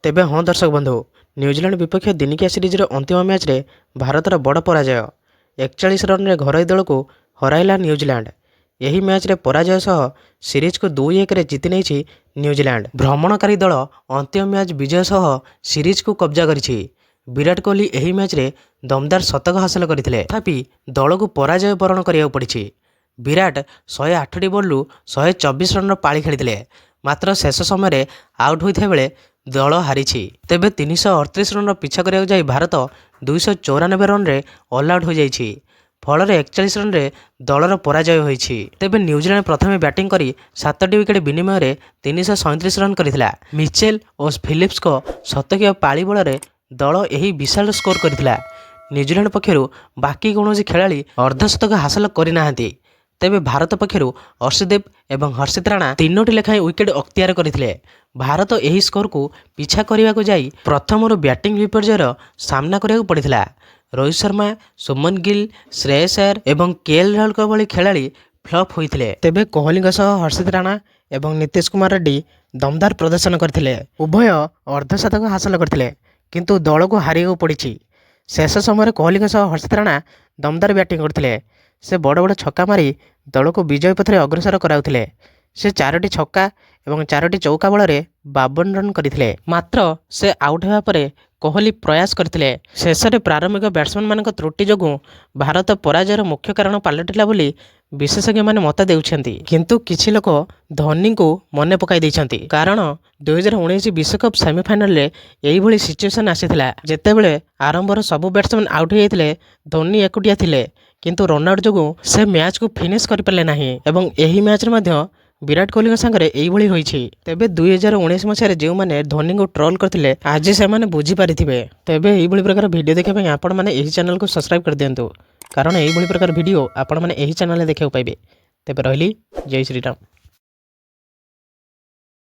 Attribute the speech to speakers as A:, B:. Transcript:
A: तेबे हाँ दर्शक बंधु, न्यूजीलैंड विपक्ष दिनिकिया सीरीजर अंतिम मैच रे भारतर बड़ पराजय 41 रन रे घरोई दल को हराइला न्यूजीलैंड। यही मैच रे पराजय सह सीरीज को 2-1 रे जीति नहीं न्यूजीलैंड। भ्रमणकारी दल अंतिम मैच विजय सह सीरीज को कब्जा करिछि। विराट कोहली यही मैच रे दमदार शतक हासिल करथिले, तथापि दल को पराजय बरण करिया पड़िछि। विराट 108 बल्लु 124 रन पाଳି खेलिथिले, मात्र शेष समय आउट होता बेले दल हारिछि। तेबे 338 रन पिछा करिया जाई भारत 294 रन रे ऑल आउट हो जाइछि। फल 41 रन रे दलर पराजय होइछि। तेबे न्यूजीलैंड प्रथमे बैटिंग करी 7टी विकेट विनिमय रे 337 रन करिथिला। मिचेल और फिलिप्स को शतकीय पाଳି बल दल यही विशाल स्कोर करथिला। न्यूजीलैंड पक्षरु बाकी कौनसी खेलाड़ी अर्धशतक हासिल करिनाहांती। तेबे भारत पक्षरु अर्शदीप एवं हर्षित राणा 3टी लेखाएं विकेट अख्तियार करथिले। भारत यही स्कोर को पिछा करने को जाई प्रथम बैटिंग विपर्ययर सामना करिया पड़िथिला। रोहित शर्मा, सुमन गिल, श्रेयस अय्यर एवं केएल राहुल भली खेलाड़ी फ्लॉप होइथिले। तेबे कोहली सह हर्षित राणा एवं नीतीश कुमार रेड्डी दमदार प्रदर्शन करथिले। उभय अर्धशतक हासिल करथिले, किंतु दल को हारिया पड़िछि। शेष समय कोहली सह हर्षित राणा दमदार बैटिंग करथिले। से बड़ बड़ छक्का मारी दल को विजय पथरे अग्रसर कराउथिले। से 4टी छक्का एवं 4टी चौका बल 52 रन करथिले। मात्र से आउट होगा पर कोहली प्रयास करथिले। शेष में प्रारंभिक बैट्समैन मानक त्रुटि जोगु भारत पराजयर मुख्य कारण पलटिला बोली विशेषज्ञ माने मत देउछन्ति। किंतु किछि लोक धोनी को मने पकाई दैछन्ति, कारण 2019 विश्वकप सेमीफाइनल रे एही भली सिचुएशन आसीथिला, जेतेबेले आरंभर सबु बैट्समैन आउट हो जाइथिले। धोनी एकुटिया थिले, किंतु रन आउट जोगु से मैच को फिनिश कर पाले नाही एवं एही मैच रे मध्य विराट कोहली संगे एइभली होइछि। तेबे 2019 मसीह जो मैंने धोनी को ट्रोल करथिले आज से माने बुझी पारिथिबे। तेबे एइभली प्रकार वीडियो देखा पई आपण माने एही चैनल को सब्सक्राइब कर दियंतु, कारण एइभली प्रकार वीडियो आपण माने एही चैनल रे देखियो पाइबे। तेबे रहली जय श्री राम।